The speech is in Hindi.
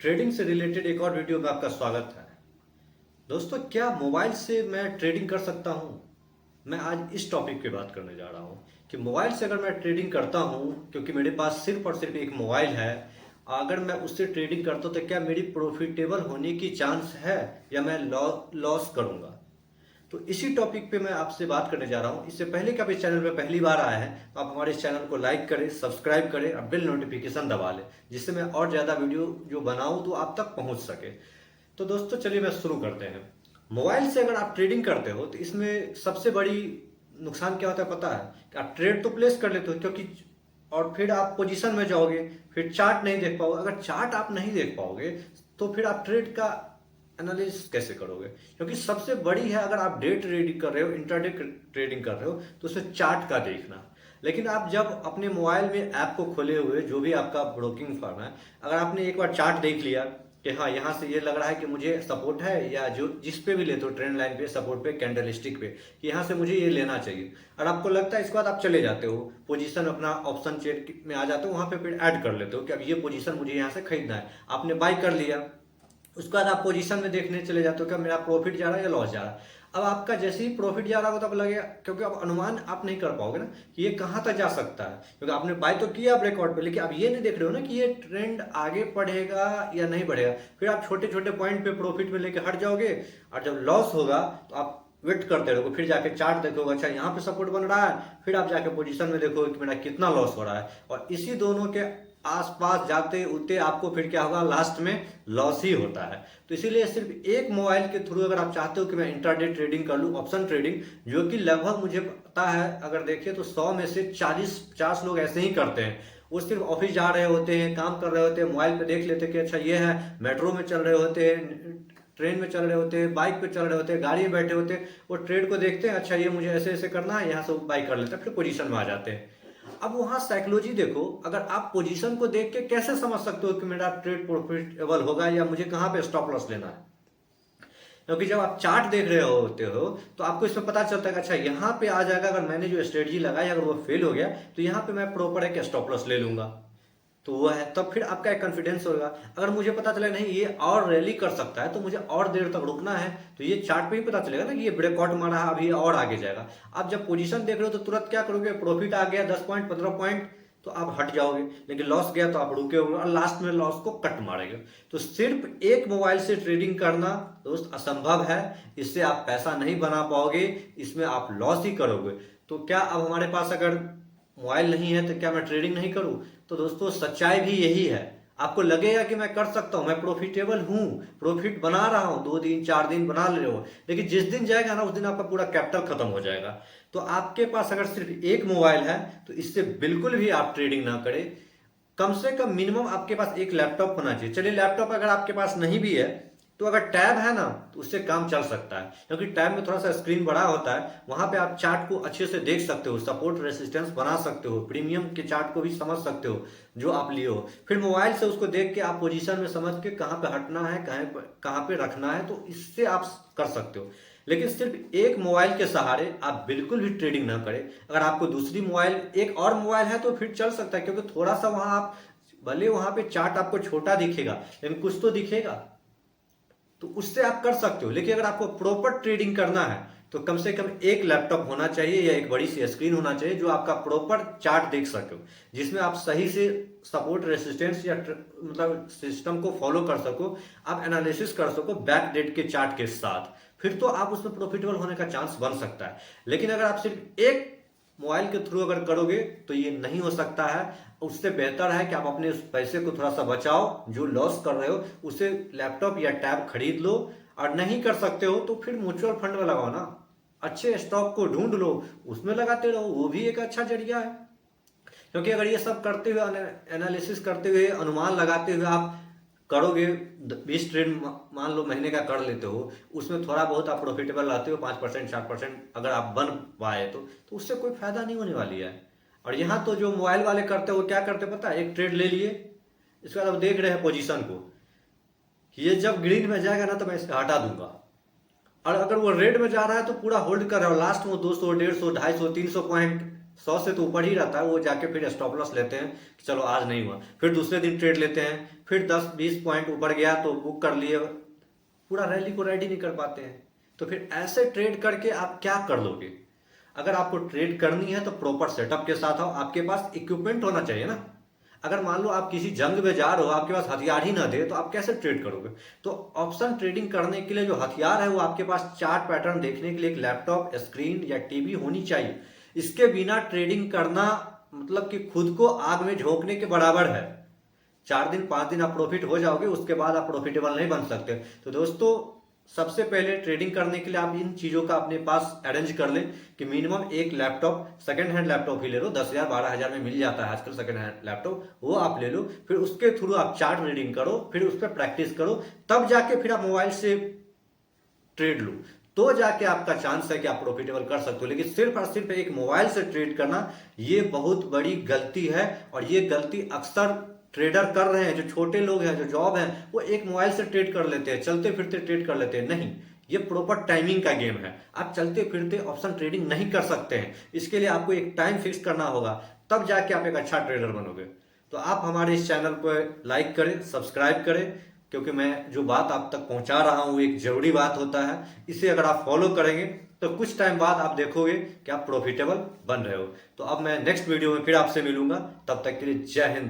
ट्रेडिंग से रिलेटेड एक और वीडियो में आपका स्वागत है। दोस्तों, क्या मोबाइल से मैं ट्रेडिंग कर सकता हूं? मैं आज इस टॉपिक पे बात करने जा रहा हूं कि मोबाइल से अगर मैं ट्रेडिंग करता हूं, क्योंकि मेरे पास सिर्फ और सिर्फ एक मोबाइल है, अगर मैं उससे ट्रेडिंग करता हूं तो क्या मेरी प्रॉफिटेबल होने की चांस है या मैं लॉस करूंगा? तो इसी टॉपिक पे मैं आपसे बात करने जा रहा हूँ। इससे पहले कि आप इस चैनल पे पहली बार आए हैं तो आप हमारे इस चैनल को लाइक करें, सब्सक्राइब करें और बेल नोटिफिकेशन दबा लें, जिससे मैं और ज़्यादा वीडियो जो बनाऊँ तो आप तक पहुँच सके। तो दोस्तों, चलिए मैं शुरू करते हैं। मोबाइल से अगर आप ट्रेडिंग करते हो तो इसमें सबसे बड़ी नुकसान क्या होता है पता है? कि आप ट्रेड तो प्लेस कर लेते हो, क्योंकि और फिर आप पोजीशन में जाओगे, फिर चार्ट नहीं देख पाओगे। अगर चार्ट आप नहीं देख पाओगे तो फिर आप ट्रेड का एनालिसिस कैसे करोगे? क्योंकि सबसे बड़ी है, अगर आप डे ट्रेडिंग कर रहे हो, इंट्राडे ट्रेडिंग कर रहे हो, तो उसमें चार्ट का देखना। लेकिन आप जब अपने मोबाइल में ऐप को खोले हुए, जो भी आपका ब्रोकिंग फर्म है, अगर आपने एक बार चार्ट देख लिया कि हाँ यहाँ से ये लग रहा है कि मुझे सपोर्ट है, या जो जिस पे भी लेते हो, ट्रेंड लाइन पे, सपोर्ट पे, कैंडल स्टिक पे, कि यहाँ से मुझे ये लेना चाहिए, और आपको लगता है, इसके बाद आप चले जाते हो पोजीशन, अपना ऑप्शन चेक में आ जाते हो, वहां पे फिर ऐड कर लेते हो कि अब ये पोजीशन मुझे यहाँ से खरीदना है। आपने बाई कर लिया, उसके बाद आप पोजीशन में देखने चले जाते हो कि मेरा प्रॉफिट जा रहा है या लॉस जा रहा है। अब आपका जैसे ही प्रॉफिट जा रहा होगा तब लगेगा, क्योंकि अब अनुमान आप नहीं कर पाओगे ना कि ये कहाँ तक जा सकता है, क्योंकि आपने बाय तो किया ब्रेकआउट पे, लेकिन आप ये नहीं देख रहे हो ना कि ये ट्रेंड आगे बढ़ेगा या नहीं बढ़ेगा। फिर आप छोटे छोटे पॉइंट पे प्रॉफिट में लेके हट जाओगे, और जब लॉस होगा तो आप वेट करते रहोगे, फिर जाके चार्ट देखोगे, अच्छा यहाँ पे सपोर्ट बन रहा है, फिर आप जाके पोजीशन में देखोगे कि मेरा कितना लॉस हो रहा है, और इसी दोनों के आसपास जाते उते आपको फिर क्या होगा, लास्ट में लॉस ही होता है। तो इसीलिए सिर्फ एक मोबाइल के थ्रू अगर आप चाहते हो कि मैं इंट्राडे ट्रेडिंग कर लूँ, ऑप्शन ट्रेडिंग, जो कि लगभग मुझे पता है, अगर देखिए तो 100 में से 40-50 लोग ऐसे ही करते हैं। वो सिर्फ ऑफिस जा रहे होते हैं, काम कर रहे होते हैं, मोबाइल पे देख लेते हैं कि अच्छा ये है, मेट्रो में चल रहे होते हैं, ट्रेन में चल रहे होते हैं, बाइक पे चल रहे होते हैं, गाड़ी में बैठे होते हैं, वो ट्रेड को देखते हैं, अच्छा ये मुझे ऐसे ऐसे करना है, यहाँ से बाई कर लेते हैं, फिर पोजीशन में आ जाते हैं। अब वहां साइकोलॉजी देखो, अगर आप पोजीशन को देख के कैसे समझ सकते हो कि मेरा ट्रेड प्रॉफिटेबल होगा या मुझे कहां पे स्टॉप लॉस लेना है? क्योंकि जब आप चार्ट देख रहे होते हो तो आपको इसमें पता चलता है कि अच्छा यहाँ पे आ जाएगा, अगर मैंने जो स्ट्रेटजी लगाई अगर वो फेल हो गया तो यहाँ पे मैं प्रॉपर है कि स्टॉप लॉस ले लूंगा। तो वो है, तब फिर आपका एक कॉन्फिडेंस होगा। अगर मुझे पता चला नहीं ये और रैली कर सकता है तो मुझे और देर तक रुकना है, तो ये चार्ट पे ही पता चलेगा ना कि ये ब्रेकआउट मारा है, अभी और आगे जाएगा। आप जब पोजीशन देख रहे हो तो तुरंत क्या करोगे, प्रॉफिट आ गया 10 पॉइंट 15 पॉइंट तो आप हट जाओगे, लेकिन लॉस गया तो आप रुके होंगे और लास्ट में लॉस को कट मारेंगे। तो सिर्फ एक मोबाइल से ट्रेडिंग करना दोस्त असंभव है, इससे आप पैसा नहीं बना पाओगे, इसमें आप लॉस ही करोगे। तो क्या अब हमारे पास अगर मोबाइल नहीं है तो क्या मैं ट्रेडिंग नहीं करूं? तो दोस्तों, सच्चाई भी यही है। आपको लगेगा कि मैं कर सकता हूं, मैं प्रॉफिटेबल हूं, प्रॉफिट बना रहा हूं, 2 दिन 4 दिन बना ले रहे हो, लेकिन जिस दिन जाएगा ना उस दिन आपका पूरा कैपिटल खत्म हो जाएगा। तो आपके पास अगर सिर्फ एक मोबाइल है तो इससे बिल्कुल भी आप ट्रेडिंग ना करें। कम से कम मिनिमम आपके पास एक लैपटॉप होना चाहिए। चलिए लैपटॉप अगर आपके पास नहीं भी है तो अगर टैब है ना तो उससे काम चल सकता है, क्योंकि टैब में थोड़ा सा स्क्रीन बड़ा होता है, वहां पे आप चार्ट को अच्छे से देख सकते हो, सपोर्ट रेसिस्टेंस बना सकते हो, प्रीमियम के चार्ट को भी समझ सकते हो जो आप लिए हो। फिर मोबाइल से उसको देख के आप पोजीशन में समझ के कहाँ पे हटना है, कहाँ पे रखना है, तो इससे आप कर सकते हो। लेकिन सिर्फ एक मोबाइल के सहारे आप बिल्कुल भी ट्रेडिंग ना करें। अगर आपको दूसरी मोबाइल, एक और मोबाइल है तो फिर चल सकता है, क्योंकि थोड़ा सा वहां आप, भले वहां पे चार्ट आपको छोटा दिखेगा लेकिन कुछ तो दिखेगा, तो उससे आप कर सकते हो। लेकिन अगर आपको प्रॉपर ट्रेडिंग करना है तो कम से कम एक लैपटॉप होना चाहिए या एक बड़ी सी स्क्रीन होना चाहिए जो आपका प्रॉपर चार्ट देख सको, जिसमें आप सही से सपोर्ट रेसिस्टेंस या मतलब सिस्टम को फॉलो कर सको, आप एनालिसिस कर सको बैक डेट के चार्ट के साथ। फिर तो आप उसमें प्रॉफिटेबल होने का चांस बन सकता है। लेकिन अगर आप सिर्फ एक मोबाइल के थ्रू अगर करोगे तो ये नहीं हो सकता है। उससे बेहतर है कि आप अपने उस पैसे को थोड़ा सा बचाओ, जो लॉस कर रहे हो उसे लैपटॉप या टैब खरीद लो, और नहीं कर सकते हो तो फिर म्यूचुअल फंड में लगाओ ना, अच्छे स्टॉक को ढूंढ लो, उसमें लगाते रहो, वो भी एक अच्छा जरिया है। क्योंकि अगर ये सब करते हुए, एनालिसिस करते हुए, अनुमान लगाते हुए आप करोगे, 20 ट्रेड मान लो महीने का कर लेते हो, उसमें थोड़ा बहुत आप प्रॉफिटेबल रहते हो, 5% 4% अगर आप बन पाए तो उससे कोई फायदा नहीं होने वाली है। और यहाँ तो जो मोबाइल वाले करते हो, क्या करते पता है, एक ट्रेड ले लिए, इसके बाद अब देख रहे हैं पोजीशन को, ये जब ग्रीन में जाएगा ना तो मैं इसे हटा दूंगा, और अगर वो रेड में जा रहा है तो पूरा होल्ड कर रहा है, लास्ट में 200 150 250 300 पॉइंट 100 से तो ऊपर ही रहता है, वो जाके फिर स्टॉप लॉस लेते हैं कि चलो आज नहीं हुआ, फिर दूसरे दिन ट्रेड लेते हैं, फिर 10-20 पॉइंट ऊपर गया तो बुक कर लिए, पूरा रैली को रेडी नहीं कर पाते हैं। तो फिर ऐसे ट्रेड करके आप क्या कर लोगे? अगर आपको ट्रेड करनी है तो प्रॉपर सेटअप के साथ आओ, आपके पास इक्विपमेंट होना चाहिए ना। अगर मान लो आप किसी जंग में जा रहे हो, आपके पास हथियार ही ना दे तो आप कैसे ट्रेड करोगे? तो ऑप्शन ट्रेडिंग करने के लिए जो हथियार है वो आपके पास चार्ट पैटर्न देखने के लिए एक लैपटॉप, स्क्रीन या टीवी होनी चाहिए। इसके बिना ट्रेडिंग करना मतलब कि खुद को आग में झोंकने के बराबर है। 4 दिन 5 दिन आप प्रॉफिट हो जाओगे, उसके बाद आप प्रॉफिटेबल नहीं बन सकते। तो दोस्तों, सबसे पहले ट्रेडिंग करने के लिए आप इन चीजों का अपने पास अरेंज कर लें कि मिनिमम एक लैपटॉप, सेकंड हैंड लैपटॉप ही ले लो, 10,000 12,000 में मिल जाता है आजकल सेकंड हैंड लैपटॉप, वो आप ले लो। फिर उसके थ्रू आप चार्ट रीडिंग करो, फिर उस पर प्रैक्टिस करो, तब जाके फिर आप मोबाइल से ट्रेड लो, तो जाके आपका चांस है कि आप प्रॉफिटेबल कर सकते हो। लेकिन सिर्फ और सिर्फ एक मोबाइल से ट्रेड करना ये बहुत बड़ी गलती है, और ये गलती अक्सर ट्रेडर कर रहे हैं। जो छोटे लोग हैं, जो जॉब हैं, वो एक मोबाइल से ट्रेड कर लेते हैं, चलते फिरते ट्रेड कर लेते हैं। नहीं, ये प्रॉपर टाइमिंग का गेम है। आप चलते फिरते ऑप्शन ट्रेडिंग नहीं कर सकते हैं। इसके लिए आपको एक टाइम फिक्स करना होगा, तब जाके आप एक अच्छा ट्रेडर बनोगे। तो आप हमारे इस चैनल को लाइक करें, सब्सक्राइब करें, क्योंकि मैं जो बात आप तक पहुंचा रहा हूं एक जरूरी बात होता है। इसे अगर आप फॉलो करेंगे तो कुछ टाइम बाद आप देखोगे कि आप प्रॉफिटेबल बन रहे हो। तो अब मैं नेक्स्ट वीडियो में फिर आपसे मिलूंगा, तब तक के लिए जय हिंद दोस्तों।